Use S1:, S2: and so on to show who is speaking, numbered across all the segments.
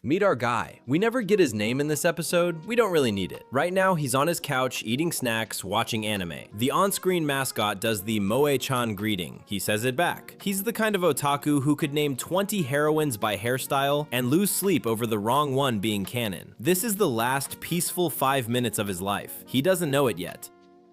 S1: Meet our guy. We never get his name in this episode, we don't really need it. Right now, he's on his couch eating snacks, watching anime. The on-screen mascot does the Moe-chan greeting. He says it back. He's the kind of otaku who could name 20 heroines by hairstyle and lose sleep over the wrong one being canon. This is the last peaceful 5 minutes of his life. He doesn't know it yet.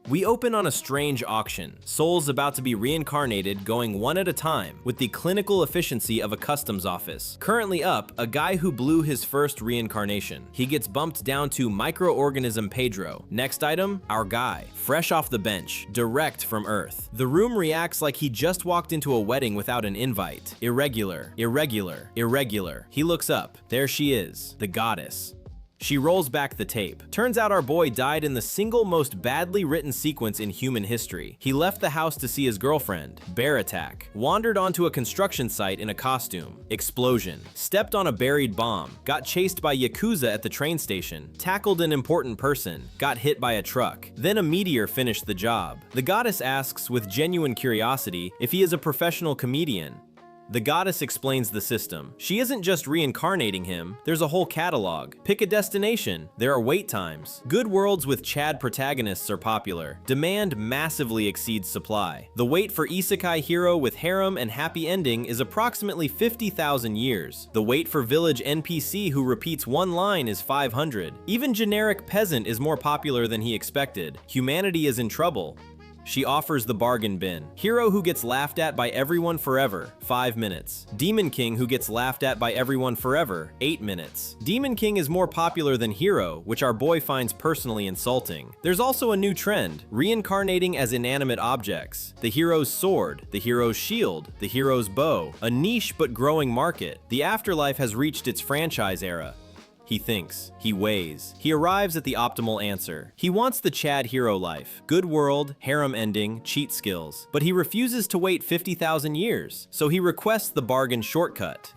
S1: We open on a strange auction, souls about to be reincarnated going one at a time with the clinical efficiency of a customs office. Currently up, a guy who blew his first reincarnation. He gets bumped down to microorganism Pedro. Next item, our guy, fresh off the bench, direct from Earth. The room reacts like he just walked into a wedding without an invite. Irregular, irregular, irregular. He looks up. There she is, the goddess. She rolls back the tape. Turns out our boy died in the single most badly written sequence in human history. He left the house to see his girlfriend. Bear attack. Wandered onto a construction site in a costume. Explosion. Stepped on a buried bomb. Got chased by Yakuza at the train station. Tackled an important person. Got hit by a truck. Then a meteor finished the job. The goddess asks with genuine curiosity if he is a professional comedian. The goddess explains the system. She isn't just reincarnating him, there's a whole catalog. Pick a destination, there are wait times. Good worlds with Chad protagonists are popular. Demand massively exceeds supply. The wait for Isekai hero with harem and happy ending is approximately 50,000 years. The wait for village NPC who repeats one line is 500. Even generic peasant is more popular than he expected. Humanity is in trouble. She offers the bargain bin. Hero who gets laughed at by everyone forever, 5 minutes. Demon King who gets laughed at by everyone forever, 8 minutes. Demon King is more popular than Hero, which our boy finds personally insulting. There's also a new trend, reincarnating as inanimate objects. The hero's sword, the hero's shield, the hero's bow. A niche but growing market. The afterlife has reached its franchise era. He thinks, he weighs, he arrives at the optimal answer. He wants the Chad hero life, good world, harem ending, cheat skills, but he refuses to wait 50,000 years, so he requests the bargain shortcut.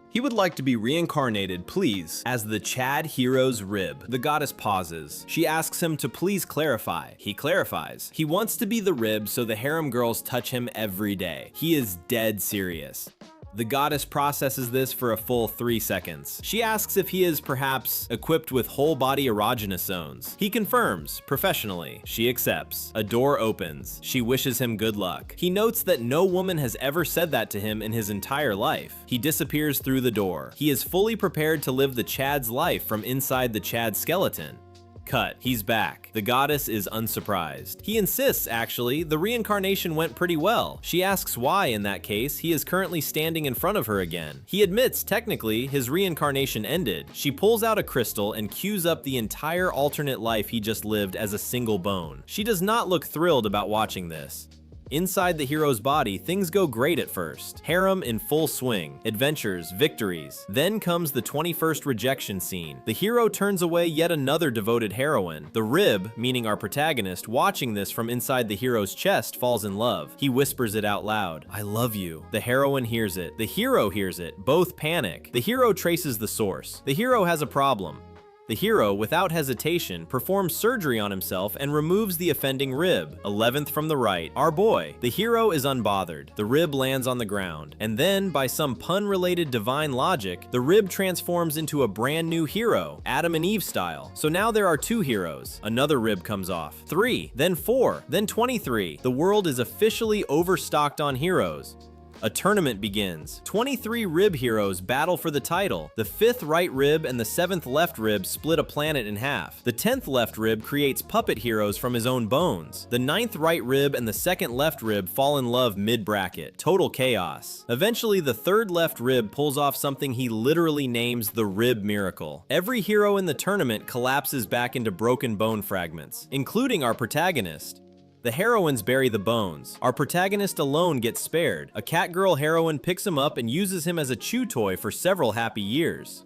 S1: He would like to be reincarnated, please, as the Chad hero's rib. The goddess pauses. She asks him to please clarify. He clarifies. He wants to be the rib so the harem girls touch him every day. He is dead serious. The goddess processes this for a full 3 seconds. She asks if he is perhaps equipped with whole body erogenous zones. He confirms, professionally. She accepts. A door opens. She wishes him good luck. He notes that no woman has ever said that to him in his entire life. He disappears through the door. He is fully prepared to live the Chad's life from inside the Chad skeleton. Cut. He's back. The goddess is unsurprised. He insists, actually, the reincarnation went pretty well. She asks why, in that case, he is currently standing in front of her again. He admits, technically, his reincarnation ended. She pulls out a crystal and cues up the entire alternate life he just lived as a single bone. She does not look thrilled about watching this. Inside the hero's body, things go great at first. Harem in full swing, adventures, victories. Then comes the 21st rejection scene. The hero turns away yet another devoted heroine. The rib, meaning our protagonist, watching this from inside the hero's chest, falls in love. He whispers it out loud. I love you. The heroine hears it. The hero hears it. Both panic. The hero traces the source. The hero has a problem. The hero, without hesitation, performs surgery on himself and removes the offending rib. 11th from the right, our boy. The hero is unbothered. The rib lands on the ground. And then, by some pun-related divine logic, the rib transforms into a brand new hero, Adam and Eve style. So now there are 2 heroes. Another rib comes off. 3, then 4, then 23. The world is officially overstocked on heroes. A tournament begins. 23 rib heroes battle for the title. The 5th right rib and the 7th left rib split a planet in half. The 10th left rib creates puppet heroes from his own bones. The 9th right rib and the 2nd left rib fall in love mid-bracket. Total chaos. Eventually, the 3rd left rib pulls off something he literally names the rib miracle. Every hero in the tournament collapses back into broken bone fragments, including our protagonist. The heroines bury the bones. Our protagonist alone gets spared. A catgirl heroine picks him up and uses him as a chew toy for several happy years.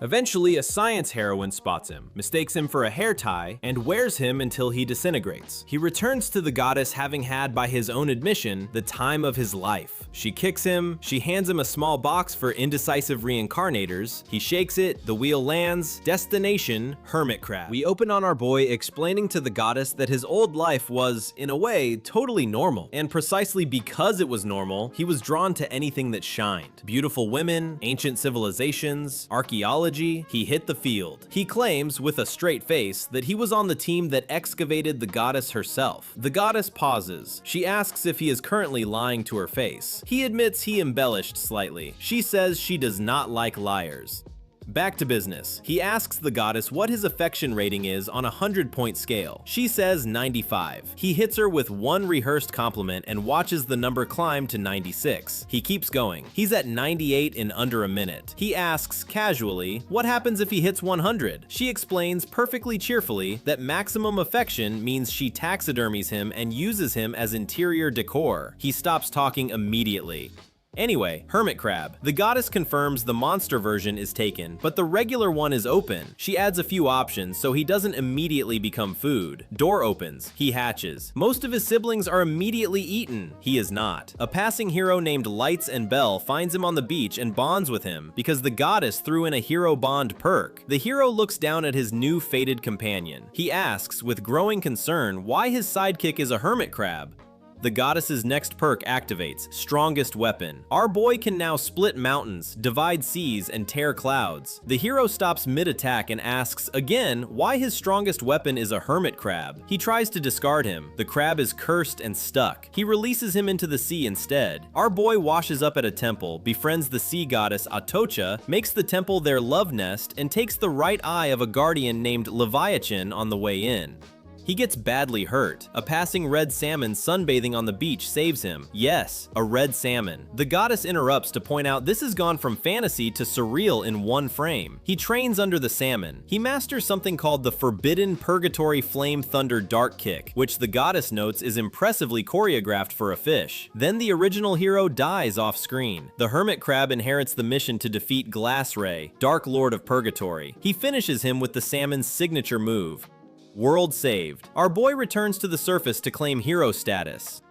S1: Eventually, a science heroine spots him, mistakes him for a hair tie, and wears him until he disintegrates. He returns to the goddess having had, by his own admission, the time of his life. She kicks him, she hands him a small box for indecisive reincarnators, he shakes it, the wheel lands, destination, hermit crab. We open on our boy explaining to the goddess that his old life was, in a way, totally normal. And precisely because it was normal, he was drawn to anything that shined. Beautiful women, ancient civilizations, archaeology. He hit the field. He claims, with a straight face, that he was on the team that excavated the goddess herself. The goddess pauses. She asks if he is currently lying to her face. He admits he embellished slightly. She says she does not like liars. Back to business. He asks the goddess what his affection rating is on a 100-point scale. She says 95. He hits her with one rehearsed compliment and watches the number climb to 96. He keeps going. He's at 98 in under a minute. He asks, casually, what happens if he hits 100? She explains perfectly cheerfully that maximum affection means she taxidermies him and uses him as interior decor. He stops talking immediately. Anyway, hermit crab. The goddess confirms the monster version is taken, but the regular one is open. She adds a few options so he doesn't immediately become food. Door opens. He hatches. Most of his siblings are immediately eaten. He is not. A passing hero named Lights and Bell finds him on the beach and bonds with him because the goddess threw in a hero bond perk. The hero looks down at his new fated companion. He asks, with growing concern, why his sidekick is a hermit crab. The goddess's next perk activates, Strongest Weapon. Our boy can now split mountains, divide seas, and tear clouds. The hero stops mid-attack and asks, again, why his strongest weapon is a hermit crab. He tries to discard him. The crab is cursed and stuck. He releases him into the sea instead. Our boy washes up at a temple, befriends the sea goddess Atocha, makes the temple their love nest, and takes the right eye of a guardian named Leviathan on the way in. He gets badly hurt. A passing red salmon sunbathing on the beach saves him. Yes, a red salmon. The goddess interrupts to point out this has gone from fantasy to surreal in one frame. He trains under the salmon. He masters something called the Forbidden Purgatory Flame Thunder Dark Kick, which the goddess notes is impressively choreographed for a fish. Then the original hero dies off screen. The hermit crab inherits the mission to defeat Glass Ray, Dark Lord of Purgatory. He finishes him with the salmon's signature move. World saved. Our boy returns to the surface to claim hero status.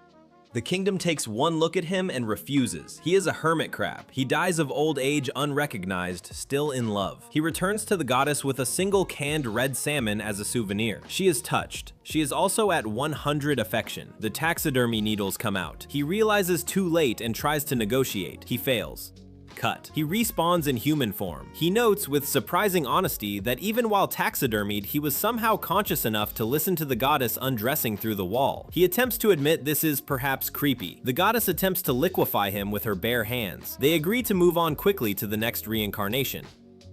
S1: The kingdom takes one look at him and refuses. He is a hermit crab. He dies of old age unrecognized, still in love. He returns to the goddess with a single canned red salmon as a souvenir. She is touched. She is also at 100 affection. The taxidermy needles come out. He realizes too late and tries to negotiate. He fails. Cut. He respawns in human form. He notes with surprising honesty that even while taxidermied, he was somehow conscious enough to listen to the goddess undressing through the wall. He attempts to admit this is perhaps creepy. The goddess attempts to liquefy him with her bare hands. They agree to move on quickly to the next reincarnation.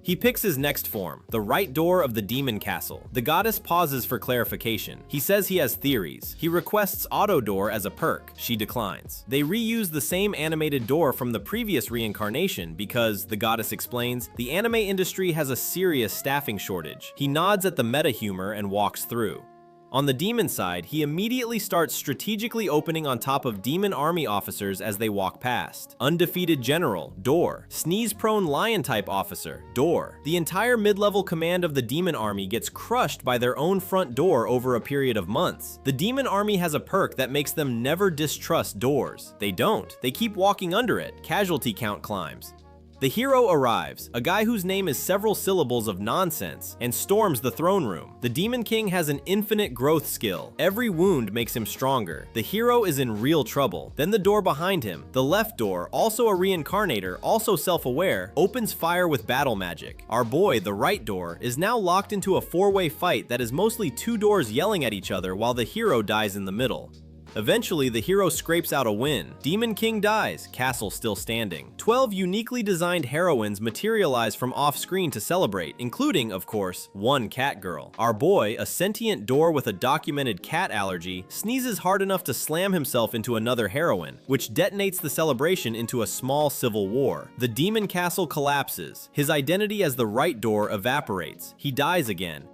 S1: He picks his next form, the right door of the demon castle. The goddess pauses for clarification. He says he has theories. He requests auto door as a perk. She declines. They reuse the same animated door from the previous reincarnation because, the goddess explains, the anime industry has a serious staffing shortage. He nods at the meta humor and walks through. On the demon side, he immediately starts strategically opening on top of demon army officers as they walk past. Undefeated general, door. Sneeze-prone lion-type officer, door. The entire mid-level command of the demon army gets crushed by their own front door over a period of months. The demon army has a perk that makes them never distrust doors. They don't. They keep walking under it. Casualty count climbs. The hero arrives, a guy whose name is several syllables of nonsense, and storms the throne room. The Demon King has an infinite growth skill. Every wound makes him stronger. The hero is in real trouble. Then the door behind him, the left door, also a reincarnator, also self-aware, opens fire with battle magic. Our boy, the right door, is now locked into a four-way fight that is mostly two doors yelling at each other while the hero dies in the middle. Eventually, the hero scrapes out a win. Demon King dies, castle still standing. 12 uniquely designed heroines materialize from off-screen to celebrate, including, of course, one cat girl. Our boy, a sentient door with a documented cat allergy, sneezes hard enough to slam himself into another heroine, which detonates the celebration into a small civil war. The demon castle collapses. His identity as the right door evaporates. He dies again.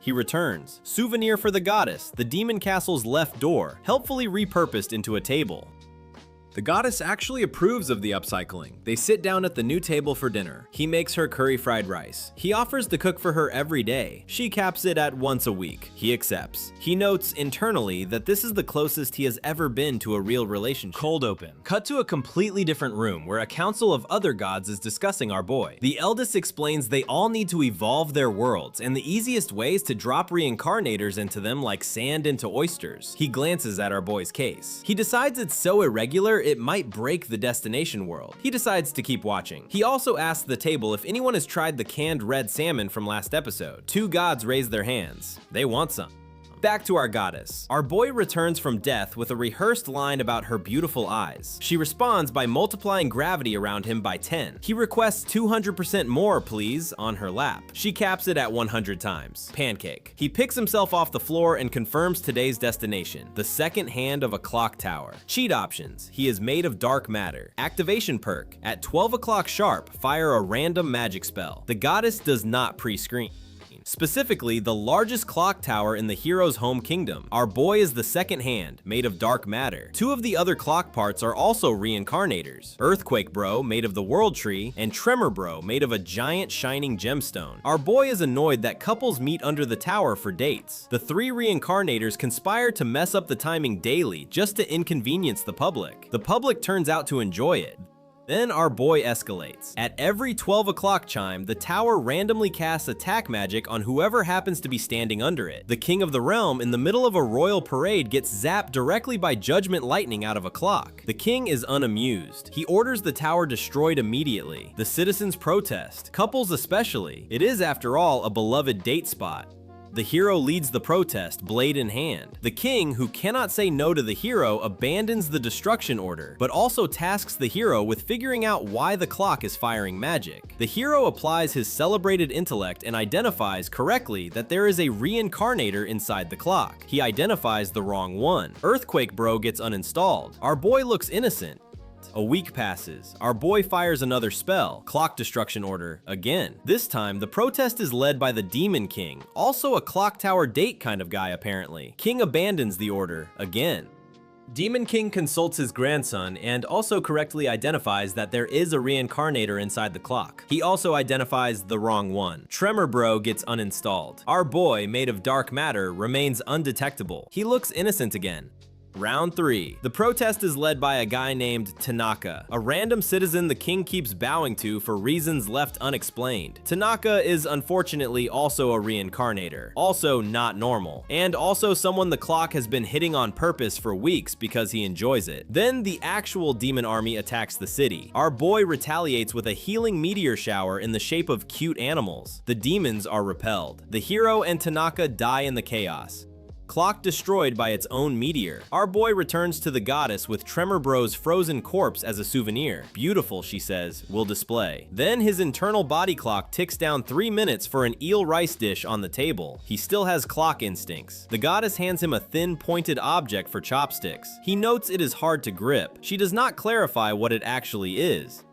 S1: He returns. Souvenir for the goddess, the demon castle's left door, helpfully repurposed into a table. The goddess actually approves of the upcycling. They sit down at the new table for dinner. He makes her curry fried rice. He offers to cook for her every day. She caps it at once a week. He accepts. He notes internally that this is the closest he has ever been to a real relationship. Cold open. Cut to a completely different room where a council of other gods is discussing our boy. The eldest explains they all need to evolve their worlds, and the easiest way is to drop reincarnators into them like sand into oysters. He glances at our boy's case. He decides it's so irregular it might break the destination world. He decides to keep watching. He also asks the table if anyone has tried the canned red salmon from last episode. Two gods raise their hands. They want some. Back to our goddess. Our boy returns from death with a rehearsed line about her beautiful eyes. She responds by multiplying gravity around him by 10. He requests 200% more, please, on her lap. She caps it at 100 times. Pancake. He picks himself off the floor and confirms today's destination, the second hand of a clock tower. Cheat options. He is made of dark matter. Activation perk. At 12 o'clock sharp, fire a random magic spell. The goddess does not pre-screen. Specifically, the largest clock tower in the hero's home kingdom. Our boy is the second hand, made of dark matter. Two of the other clock parts are also reincarnators. Earthquake Bro, made of the world tree, and Tremor Bro, made of a giant shining gemstone. Our boy is annoyed that couples meet under the tower for dates. The three reincarnators conspire to mess up the timing daily just to inconvenience the public. The public turns out to enjoy it. Then our boy escalates. At every 12 o'clock chime, the tower randomly casts attack magic on whoever happens to be standing under it. The king of the realm in the middle of a royal parade gets zapped directly by judgment lightning out of a clock. The king is unamused. He orders the tower destroyed immediately. The citizens protest, couples especially. It is, after all, a beloved date spot. The hero leads the protest, blade in hand. The king, who cannot say no to the hero, abandons the destruction order, but also tasks the hero with figuring out why the clock is firing magic. The hero applies his celebrated intellect and identifies correctly that there is a reincarnator inside the clock. He identifies the wrong one. Earthquake Bro gets uninstalled. Our boy looks innocent. A week passes. Our boy fires another spell, clock destruction order, again. This time, the protest is led by the Demon King, also a clock tower date kind of guy apparently. King abandons the order, again. Demon King consults his grandson and also correctly identifies that there is a reincarnator inside the clock. He also identifies the wrong one. Tremor Bro gets uninstalled. Our boy, made of dark matter, remains undetectable. He looks innocent again. Round 3. The protest is led by a guy named Tanaka, a random citizen the king keeps bowing to for reasons left unexplained. Tanaka is unfortunately also a reincarnator, also not normal, and also someone the clock has been hitting on purpose for weeks because he enjoys it. Then the actual demon army attacks the city. Our boy retaliates with a healing meteor shower in the shape of cute animals. The demons are repelled. The hero and Tanaka die in the chaos. Clock destroyed by its own meteor. Our boy returns to the goddess with Tremor Bro's frozen corpse as a souvenir. Beautiful, she says, will display. Then his internal body clock ticks down 3 minutes for an eel rice dish on the table. He still has clock instincts. The goddess hands him a thin, pointed object for chopsticks. He notes it is hard to grip. She does not clarify what it actually is.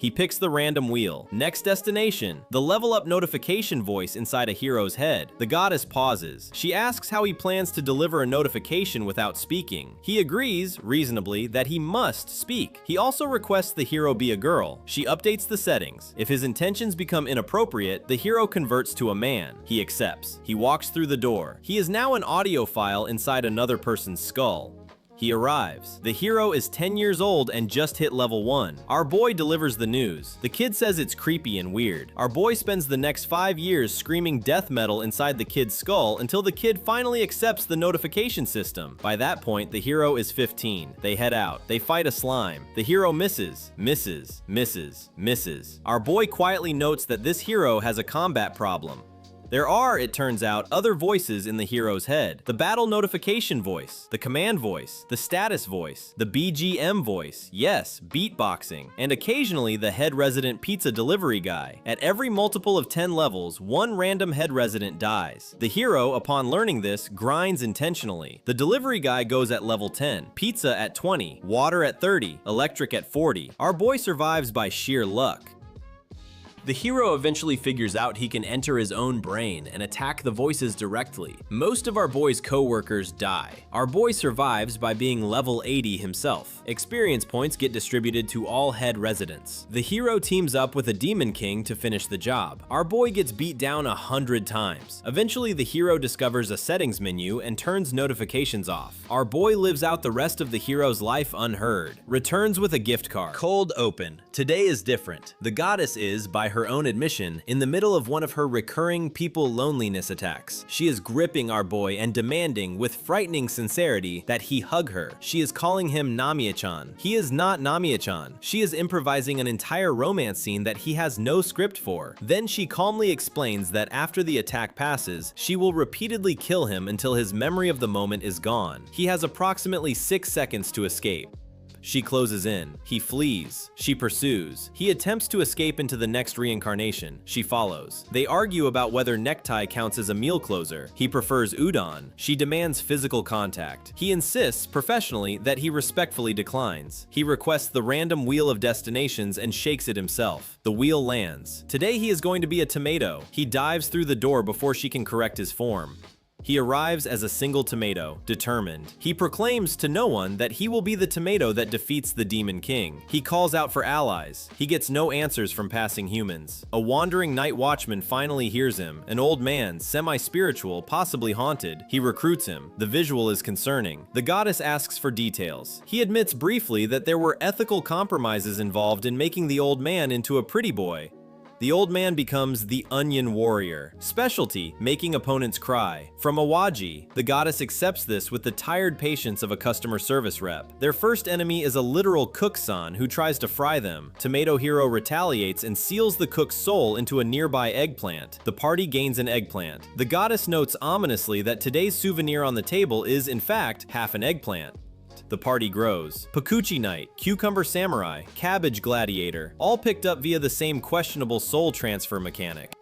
S1: He picks the random wheel. Next destination, the level up notification voice inside a hero's head. The goddess pauses. She asks how he plans to deliver a notification without speaking. He agrees, reasonably, that he must speak. He also requests the hero be a girl. She updates the settings. If his intentions become inappropriate, the hero converts to a man. He accepts. He walks through the door. He is now an audio file inside another person's skull. He arrives. The hero is 10 years old and just hit level 1. Our boy delivers the news. The kid says it's creepy and weird. Our boy spends the next 5 years screaming death metal inside the kid's skull until the kid finally accepts the notification system. By that point, the hero is 15. They head out. They fight a slime. The hero misses, misses, misses, misses. Our boy quietly notes that this hero has a combat problem. There are, it turns out, other voices in the hero's head. The battle notification voice, the command voice, the status voice, the BGM voice, yes, beatboxing, and occasionally the head resident pizza delivery guy. At every multiple of 10 levels, one random head resident dies. The hero, upon learning this, grinds intentionally. The delivery guy goes at level 10, pizza at 20, water at 30, electric at 40. Our boy survives by sheer luck. The hero eventually figures out he can enter his own brain and attack the voices directly. Most of our boy's co-workers die. Our boy survives by being level 80 himself. Experience points get distributed to all head residents. The hero teams up with a demon king to finish the job. Our boy gets beat down 100 times. Eventually, the hero discovers a settings menu and turns notifications off. Our boy lives out the rest of the hero's life unheard. Returns with a gift card. Cold open. Today is different. The goddess is, by her own admission, in the middle of one of her recurring people loneliness attacks. She is gripping our boy and demanding, with frightening sincerity, that he hug her. She is calling him Namiya-chan. He is not Namiya-chan. She is improvising an entire romance scene that he has no script for. Then she calmly explains that after the attack passes, she will repeatedly kill him until his memory of the moment is gone. He has approximately 6 seconds to escape. She closes in. He flees. She pursues. He attempts to escape into the next reincarnation. She follows. They argue about whether necktie counts as a meal closer. He prefers udon. She demands physical contact. He insists, professionally, that he respectfully declines. He requests the random wheel of destinations and shakes it himself. The wheel lands. Today he is going to be a tomato. He dives through the door before she can correct his form. He arrives as a single tomato, determined. He proclaims to no one that he will be the tomato that defeats the Demon King. He calls out for allies. He gets no answers from passing humans. A wandering night watchman finally hears him, an old man, semi-spiritual, possibly haunted. He recruits him. The visual is concerning. The goddess asks for details. He admits briefly that there were ethical compromises involved in making the old man into a pretty boy. The old man becomes the Onion Warrior. Specialty, making opponents cry. From Awaji, the goddess accepts this with the tired patience of a customer service rep. Their first enemy is a literal cook-san who tries to fry them. Tomato Hero retaliates and seals the cook's soul into a nearby eggplant. The party gains an eggplant. The goddess notes ominously that today's souvenir on the table is, in fact, half an eggplant. The party grows. Pakuchi Knight, Cucumber Samurai, Cabbage Gladiator, all picked up via the same questionable soul transfer mechanic.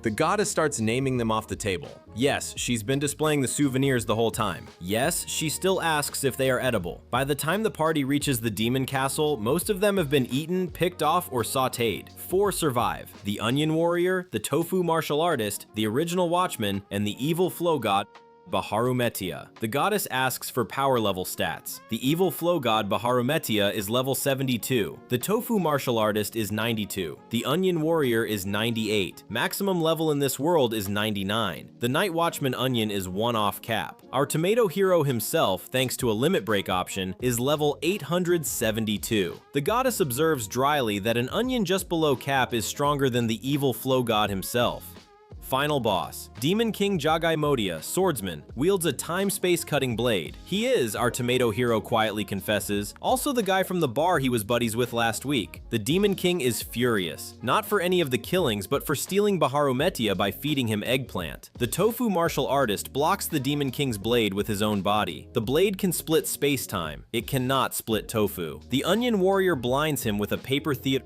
S1: The goddess starts naming them off the table. Yes, she's been displaying the souvenirs the whole time. Yes, she still asks if they are edible. By the time the party reaches the demon castle, most of them have been eaten, picked off, or sauteed. 4 survive: the Onion Warrior, the Tofu Martial Artist, the Original Watchman, and the Evil Flow God, Baharumetia. The goddess asks for power level stats. The evil flow god Baharumetia is level 72. The tofu martial artist is 92. The onion warrior is 98. Maximum level in this world is 99. The night watchman onion is 1 off cap. Our tomato hero himself, thanks to a limit break option, is level 872. The goddess observes dryly that an onion just below cap is stronger than the evil flow god himself. Final boss. Demon King Jagai Modia, swordsman, wields a time-space cutting blade. He is, our tomato hero quietly confesses, also the guy from the bar he was buddies with last week. The Demon King is furious, not for any of the killings, but for stealing Baharumetia by feeding him eggplant. The tofu martial artist blocks the Demon King's blade with his own body. The blade can split space-time. It cannot split tofu. The onion warrior blinds him with a paper theater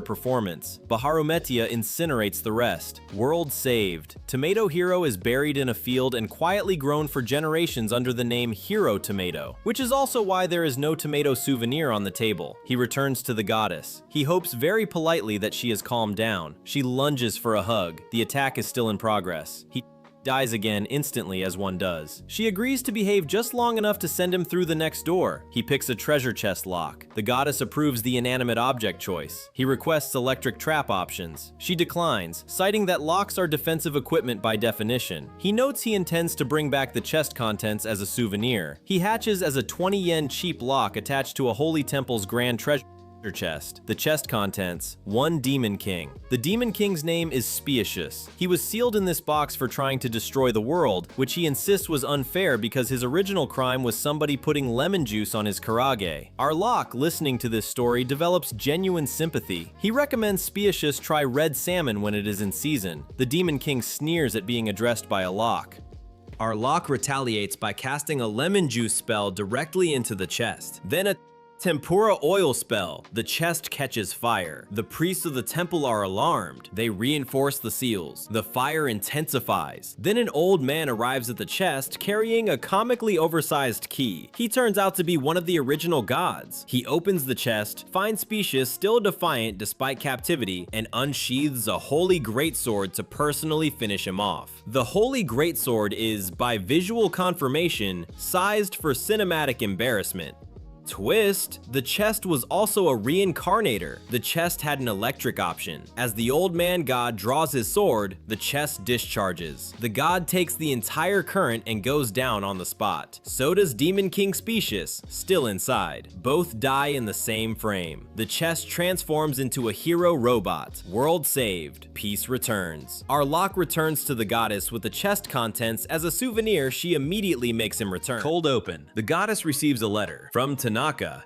S1: performance. Baharumetia incinerates the rest. World saved. Tomato Hero is buried in a field and quietly grown for generations under the name Hero Tomato, which is also why there is no tomato souvenir on the table. He returns to the goddess. He hopes very politely that she has calmed down. She lunges for a hug. The attack is still in progress. He dies again instantly as one does. She agrees to behave just long enough to send him through the next door. He picks a treasure chest lock. The goddess approves the inanimate object choice. He requests electric trap options. She declines, citing that locks are defensive equipment by definition. He notes he intends to bring back the chest contents as a souvenir. He hatches as a 20 yen cheap lock attached to a holy temple's grand treasure chest. The chest contents: 1 Demon King. The Demon King's name is Specious. He was sealed in this box for trying to destroy the world, which he insists was unfair because his original crime was somebody putting lemon juice on his karage. Our lock, listening to this story, develops genuine sympathy. He recommends Specious try red salmon when it is in season. The Demon King sneers at being addressed by a lock. Our lock retaliates by casting a lemon juice spell directly into the chest. Then Tempura oil spell. The chest catches fire. The priests of the temple are alarmed. They reinforce the seals. The fire intensifies. Then an old man arrives at the chest carrying a comically oversized key. He turns out to be one of the original gods. He opens the chest, finds Specious still defiant despite captivity, and unsheathes a holy greatsword to personally finish him off. The holy greatsword is, by visual confirmation, sized for cinematic embarrassment. Twist, the chest was also a reincarnator. The chest had an electric option. As the old man god draws his sword, the chest discharges. The god takes the entire current and goes down on the spot. So does Demon King Specious, still inside. Both die in the same frame. The chest transforms into a hero robot. World saved. Peace returns. Our Locke returns to the goddess with the chest contents. As a souvenir, she immediately makes him return. Cold open. The goddess receives a letter from Tanaka.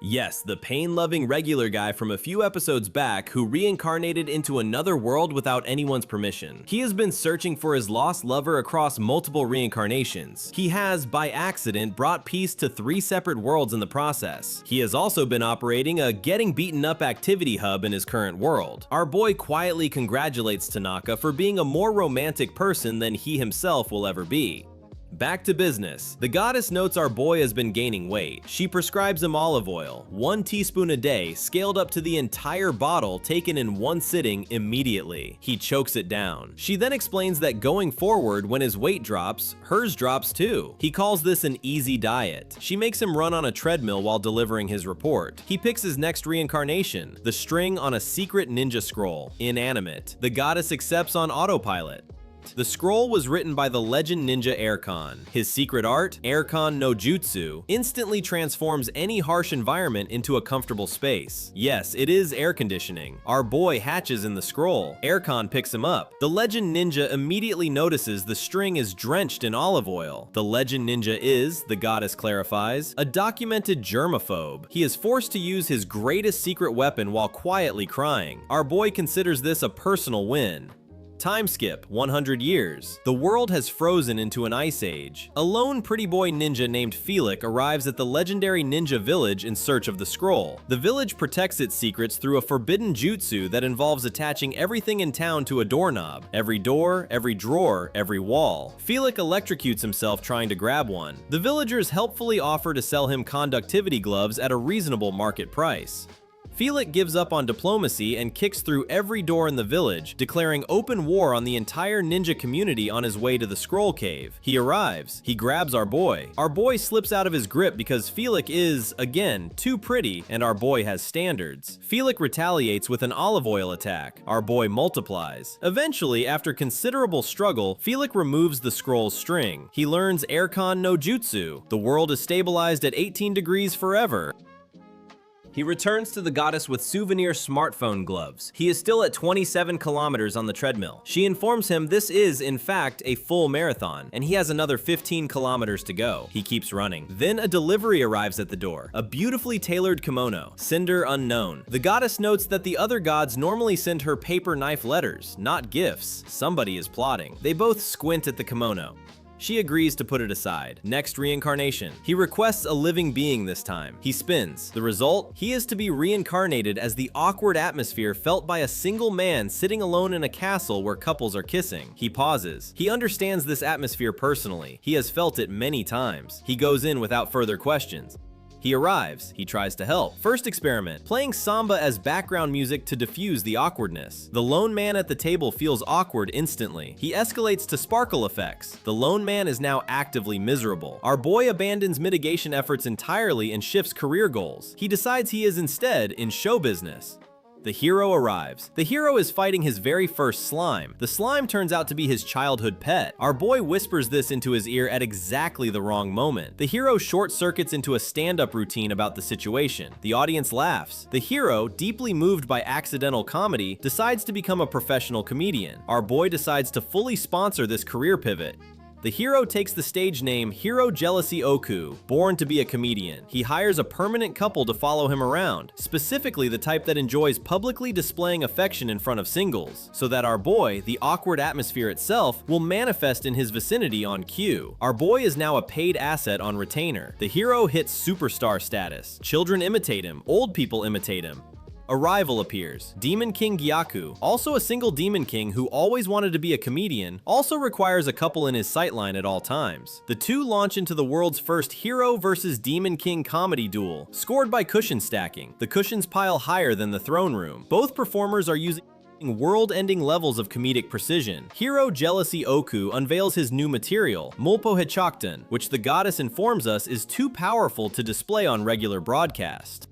S1: Yes, the pain-loving regular guy from a few episodes back who reincarnated into another world without anyone's permission. He has been searching for his lost lover across multiple reincarnations. He has, by accident, brought peace to 3 separate worlds in the process. He has also been operating a getting beaten up activity hub in his current world. Our boy quietly congratulates Tanaka for being a more romantic person than he himself will ever be. Back to business. The goddess notes our boy has been gaining weight. She prescribes him olive oil, 1 teaspoon a day, scaled up to the entire bottle, taken in one sitting immediately. He chokes it down. She then explains that going forward, when his weight drops, hers drops too. He calls this an easy diet. She makes him run on a treadmill while delivering his report. He picks his next reincarnation, the string on a secret ninja scroll, inanimate. The goddess accepts on autopilot. The scroll was written by the legend ninja Aircon. His secret art, Aircon no Jutsu, instantly transforms any harsh environment into a comfortable space. Yes, it is air conditioning. Our boy hatches in the scroll. Aircon picks him up. The legend ninja immediately notices the string is drenched in olive oil. The legend ninja is, the goddess clarifies, a documented germaphobe. He is forced to use his greatest secret weapon while quietly crying. Our boy considers this a personal win. Time skip, 100 years. The world has frozen into an ice age. A lone pretty boy ninja named Felix arrives at the legendary ninja village in search of the scroll. The village protects its secrets through a forbidden jutsu that involves attaching everything in town to a doorknob. Every door, every drawer, every wall. Felix electrocutes himself trying to grab one. The villagers helpfully offer to sell him conductivity gloves at a reasonable market price. Felix gives up on diplomacy and kicks through every door in the village, declaring open war on the entire ninja community on his way to the scroll cave. He arrives. He grabs our boy. Our boy slips out of his grip because Felix is, again, too pretty and our boy has standards. Felix retaliates with an olive oil attack. Our boy multiplies. Eventually, after considerable struggle, Felix removes the scroll's string. He learns Aircon no Jutsu. The world is stabilized at 18 degrees forever. He returns to the goddess with souvenir smartphone gloves. He is still at 27 kilometers on the treadmill. She informs him this is, in fact, a full marathon, and he has another 15 kilometers to go. He keeps running. Then a delivery arrives at the door. A beautifully tailored kimono. Sender unknown. The goddess notes that the other gods normally send her paper knife letters, not gifts. Somebody is plotting. They both squint at the kimono. She agrees to put it aside. Next reincarnation. He requests a living being this time. He spins. The result? He is to be reincarnated as the awkward atmosphere felt by a single man sitting alone in a castle where couples are kissing. He pauses. He understands this atmosphere personally. He has felt it many times. He goes in without further questions. He arrives. He tries to help. First experiment, playing samba as background music to diffuse the awkwardness. The lone man at the table feels awkward instantly. He escalates to sparkle effects. The lone man is now actively miserable. Our boy abandons mitigation efforts entirely and shifts career goals. He decides he is instead in show business. The hero arrives. The hero is fighting his very first slime. The slime turns out to be his childhood pet. Our boy whispers this into his ear at exactly the wrong moment. The hero short circuits into a stand-up routine about the situation. The audience laughs. The hero, deeply moved by accidental comedy, decides to become a professional comedian. Our boy decides to fully sponsor this career pivot. The hero takes the stage name Hero Jealousy Oku, born to be a comedian. He hires a permanent couple to follow him around, specifically the type that enjoys publicly displaying affection in front of singles, so that our boy, the awkward atmosphere itself, will manifest in his vicinity on cue. Our boy is now a paid asset on retainer. The hero hits superstar status. Children imitate him, old people imitate him. A rival appears, Demon King Gyaku, also a single demon king who always wanted to be a comedian, also requires a couple in his sightline at all times. The two launch into the world's first hero versus demon king comedy duel, scored by cushion stacking. The cushions pile higher than the throne room. Both performers are using world-ending levels of comedic precision. Hero Jealousy Oku unveils his new material, Mulpo Hechokten, which the goddess informs us is too powerful to display on regular broadcast.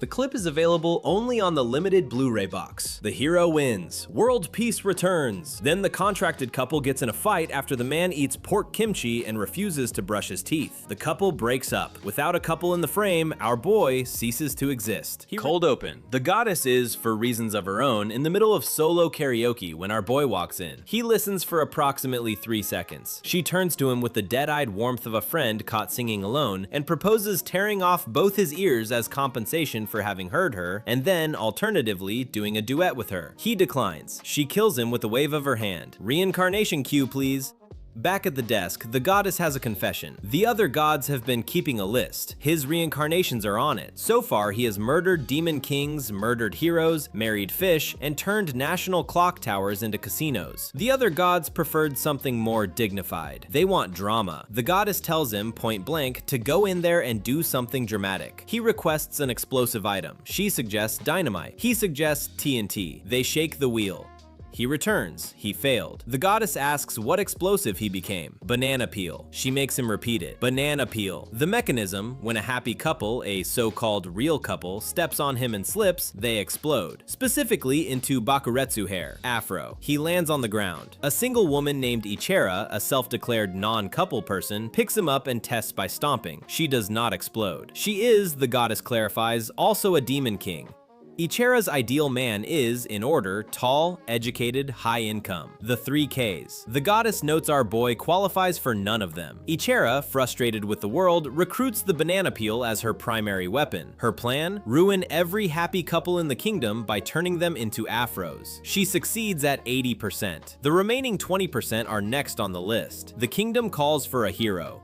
S1: The clip is available only on the limited Blu-ray box. The hero wins. World peace returns. Then the contracted couple gets in a fight after the man eats pork kimchi and refuses to brush his teeth. The couple breaks up. Without a couple in the frame, our boy ceases to exist. Cold open. The goddess is, for reasons of her own, in the middle of solo karaoke when our boy walks in. He listens for approximately 3 seconds. She turns to him with the dead-eyed warmth of a friend caught singing alone and proposes tearing off both his ears as compensation for having heard her, and then, alternatively, doing a duet with her. He declines. She kills him with a wave of her hand. Reincarnation cue, please. Back at the desk, the goddess has a confession. The other gods have been keeping a list. His reincarnations are on it. So far, he has murdered demon kings, murdered heroes, married fish, and turned national clock towers into casinos. The other gods preferred something more dignified. They want drama. The goddess tells him, point blank, to go in there and do something dramatic. He requests an explosive item. She suggests dynamite. He suggests TNT. They shake the wheel. He returns. He failed. The goddess asks what explosive he became. Banana peel. She makes him repeat it. Banana peel. The mechanism, when a happy couple, a so-called real couple, steps on him and slips, they explode. Specifically into bakuretsu hair, afro. He lands on the ground. A single woman named Ichera, a self-declared non-couple person, picks him up and tests by stomping. She does not explode. She is, the goddess clarifies, also a demon king. Ichera's ideal man is, in order, tall, educated, high income. The 3 Ks. The goddess notes our boy qualifies for none of them. Ichera, frustrated with the world, recruits the banana peel as her primary weapon. Her plan? Ruin every happy couple in the kingdom by turning them into afros. She succeeds at 80%. The remaining 20% are next on the list. The kingdom calls for a hero.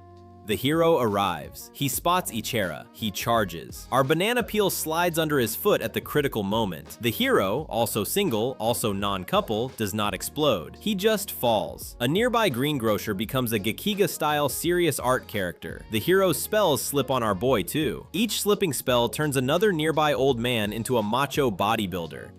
S1: The hero arrives. He spots Ichera. He charges. Our banana peel slides under his foot at the critical moment. The hero, also single, also non-couple, does not explode. He just falls. A nearby greengrocer becomes a Gekiga-style serious art character. The hero's spells slip on our boy too. Each slipping spell turns another nearby old man into a macho bodybuilder.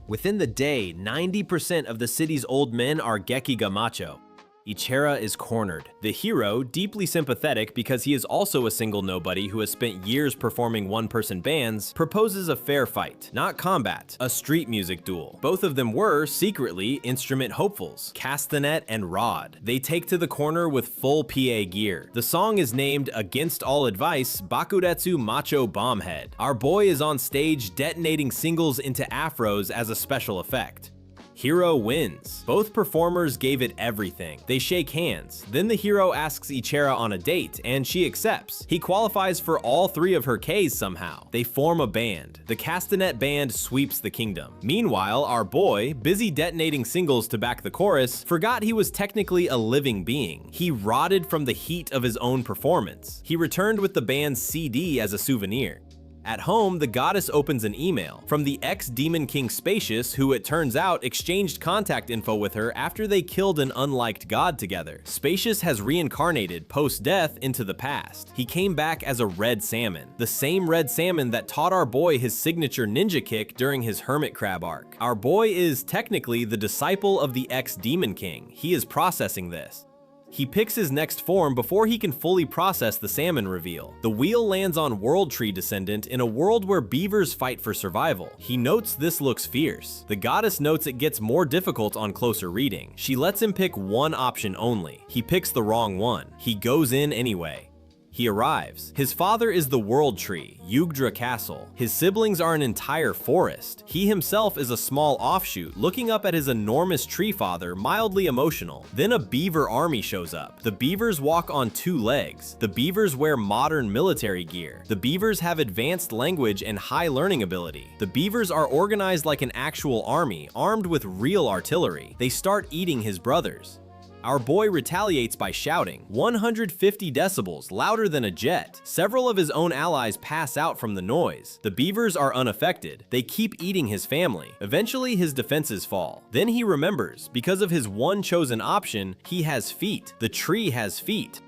S1: Within the day, 90% of the city's old men are Gekiga macho. Ichera is cornered. The hero, deeply sympathetic because he is also a single nobody who has spent years performing one-person bands, proposes a fair fight, not combat, a street music duel. Both of them were, secretly, instrument hopefuls, Castanet and Rod. They take to the corner with full PA gear. The song is named Against All Advice, Bakuretsu Macho Bombhead. Our boy is on stage detonating singles into afros as a special effect. Hero wins. Both performers gave it everything. They shake hands. Then the hero asks Ichera on a date, and she accepts. He qualifies for all 3 of her Ks somehow. They form a band. The Castanet band sweeps the kingdom. Meanwhile, our boy, busy detonating singles to back the chorus, forgot he was technically a living being. He rotted from the heat of his own performance. He returned with the band's CD as a souvenir. At home, the goddess opens an email from the ex-demon king Spacious, who it turns out exchanged contact info with her after they killed an unliked god together. Spacious has reincarnated post-death into the past. He came back as a red salmon, the same red salmon that taught our boy his signature ninja kick during his hermit crab arc. Our boy is technically the disciple of the ex-demon king. He is processing this. He picks his next form before he can fully process the salmon reveal. The wheel lands on World Tree Descendant in a world where beavers fight for survival. He notes this looks fierce. The goddess notes it gets more difficult on closer reading. She lets him pick one option only. He picks the wrong one. He goes in anyway. He arrives. His father is the World Tree, Yugdra Castle. His siblings are an entire forest. He himself is a small offshoot, looking up at his enormous tree father, mildly emotional. Then a beaver army shows up. The beavers walk on 2 legs. The beavers wear modern military gear. The beavers have advanced language and high learning ability. The beavers are organized like an actual army, armed with real artillery. They start eating his brothers. Our boy retaliates by shouting, 150 decibels, louder than a jet. Several of his own allies pass out from the noise. The beavers are unaffected. They keep eating his family. Eventually, his defenses fall. Then he remembers, because of his one chosen option, he has feet. The tree has feet.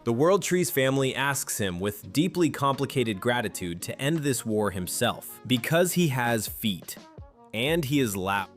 S1: The World Tree's family asks him with deeply complicated gratitude to end this war himself, because he has feet. And he is loud.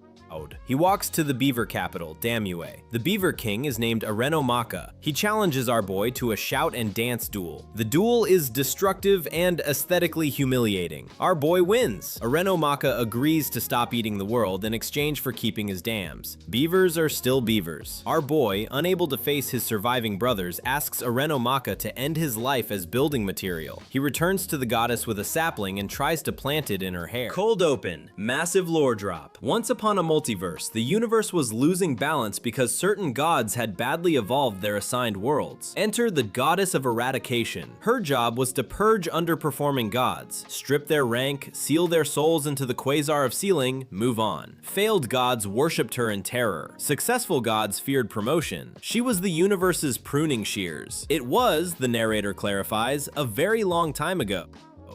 S1: He walks to the beaver capital, Damue. The beaver king is named Arenomaka. He challenges our boy to a shout and dance duel. The duel is destructive and aesthetically humiliating. Our boy wins. Arenomaka agrees to stop eating the world in exchange for keeping his dams. Beavers are still beavers. Our boy, unable to face his surviving brothers, asks Arenomaka to end his life as building material. He returns to the goddess with a sapling and tries to plant it in her hair. Cold open. Massive lore drop. Once upon a multiverse, the universe was losing balance because certain gods had badly evolved their assigned worlds. Enter the goddess of eradication. Her job was to purge underperforming gods, strip their rank, seal their souls into the quasar of sealing, move on. Failed gods worshipped her in terror. Successful gods feared promotion. She was the universe's pruning shears. It was, the narrator clarifies, a very long time ago.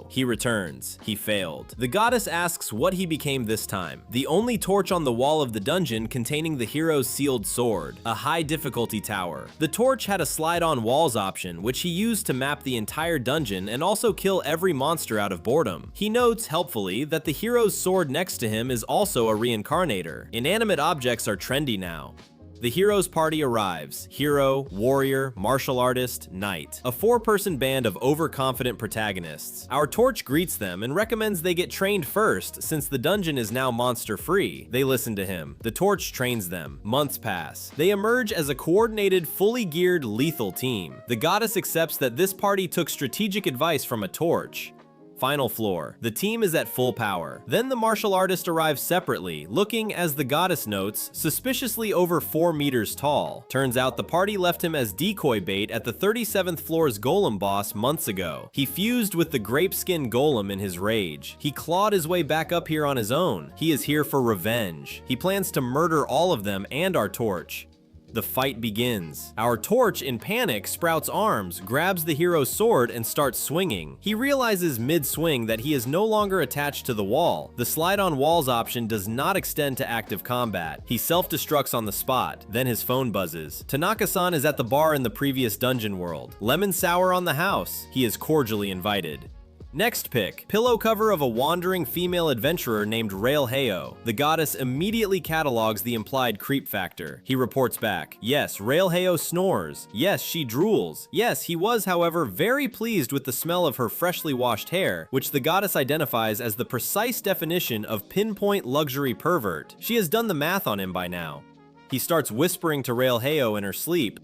S1: He returns. He failed. The goddess asks what he became this time. The only torch on the wall of the dungeon containing the hero's sealed sword, a high difficulty tower. The torch had a slide-on walls option, which he used to map the entire dungeon and also kill every monster out of boredom. He notes, helpfully, that the hero's sword next to him is also a reincarnator. Inanimate objects are trendy now. The hero's party arrives. Hero, warrior, martial artist, knight. A 4-person band of overconfident protagonists. Our torch greets them and recommends they get trained first since the dungeon is now monster-free. They listen to him. The torch trains them. Months pass. They emerge as a coordinated, fully geared, lethal team. The goddess accepts that this party took strategic advice from a torch. Final floor. The team is at full power. Then the martial artist arrives separately, looking, as the goddess notes, suspiciously over 4 meters tall. Turns out the party left him as decoy bait at the 37th floor's golem boss months ago. He fused with the grapeskin golem in his rage. He clawed his way back up here on his own. He is here for revenge. He plans to murder all of them and our torch. The fight begins. Our torch, in panic, sprouts arms, grabs the hero's sword, and starts swinging. He realizes mid-swing that he is no longer attached to the wall. The slide-on walls option does not extend to active combat. He self-destructs on the spot. Then his phone buzzes. Tanaka-san is at the bar in the previous dungeon world. Lemon sour on the house. He is cordially invited. Next pick, pillow cover of a wandering female adventurer named Rail Heyo. The goddess immediately catalogs the implied creep factor. He reports back. Yes, Rail Heyo snores. Yes, she drools. Yes, he was, however, very pleased with the smell of her freshly washed hair, which the goddess identifies as the precise definition of pinpoint luxury pervert. She has done the math on him by now. He starts whispering to Rail Heyo in her sleep.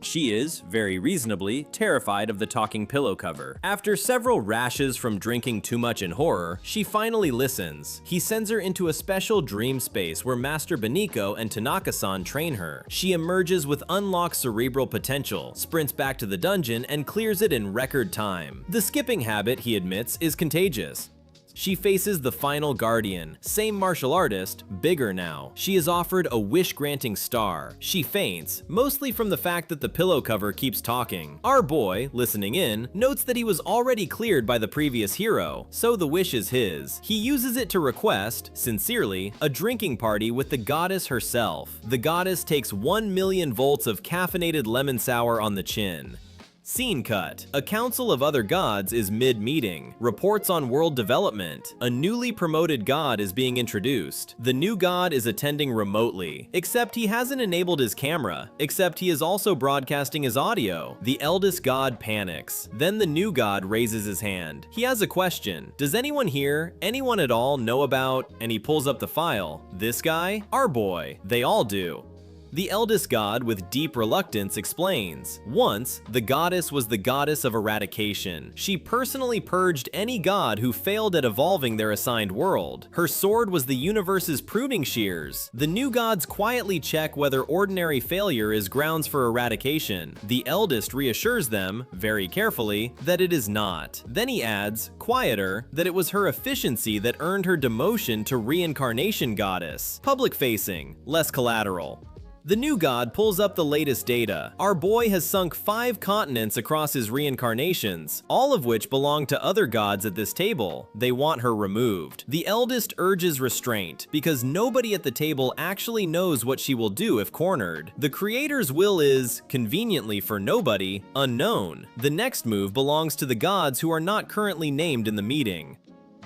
S1: She is, very reasonably, terrified of the talking pillow cover. After several rashes from drinking too much in horror, she finally listens. He sends her into a special dream space where Master Beniko and Tanaka-san train her. She emerges with unlocked cerebral potential, sprints back to the dungeon, and clears it in record time. The skipping habit, he admits, is contagious. She faces the final guardian, same martial artist, bigger now. She is offered a wish-granting star. She faints, mostly from the fact that the pillow cover keeps talking. Our boy, listening in, notes that he was already cleared by the previous hero, so the wish is his. He uses it to request, sincerely, a drinking party with the goddess herself. The goddess takes 1 million volts of caffeinated lemon sour on the chin. Scene cut. A council of other gods is mid-meeting. Reports on world development. A newly promoted god is being introduced. The new god is attending remotely, except he hasn't enabled his camera, except he is also broadcasting his audio. The eldest god panics. Then the new god raises his hand. He has a question. Does anyone here, anyone at all, know about, and he pulls up the file, this guy? Our boy. They all do. The eldest god, with deep reluctance, explains, "Once, the goddess was the goddess of eradication. She personally purged any god who failed at evolving their assigned world. Her sword was the universe's pruning shears. The new gods quietly check whether ordinary failure is grounds for eradication. The eldest reassures them, very carefully, that it is not. Then he adds, quieter, that it was her efficiency that earned her demotion to reincarnation goddess. Public-facing, less collateral." The new god pulls up the latest data. Our boy has sunk 5 continents across his reincarnations, all of which belong to other gods at this table. They want her removed. The eldest urges restraint, because nobody at the table actually knows what she will do if cornered. The creator's will is, conveniently for nobody, unknown. The next move belongs to the gods who are not currently named in the meeting.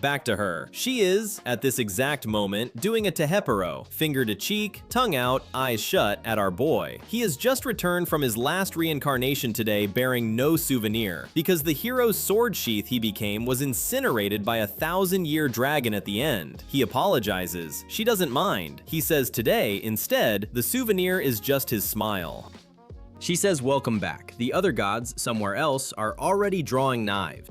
S1: Back to her. She is, at this exact moment, doing a tehepero, finger to cheek, tongue out, eyes shut, at our boy. He has just returned from his last reincarnation today bearing no souvenir, because the hero's sword sheath he became was incinerated by a 1,000-year dragon at the end. He apologizes. She doesn't mind. He says today, instead, the souvenir is just his smile. She says welcome back. The other gods, somewhere else, are already drawing knives.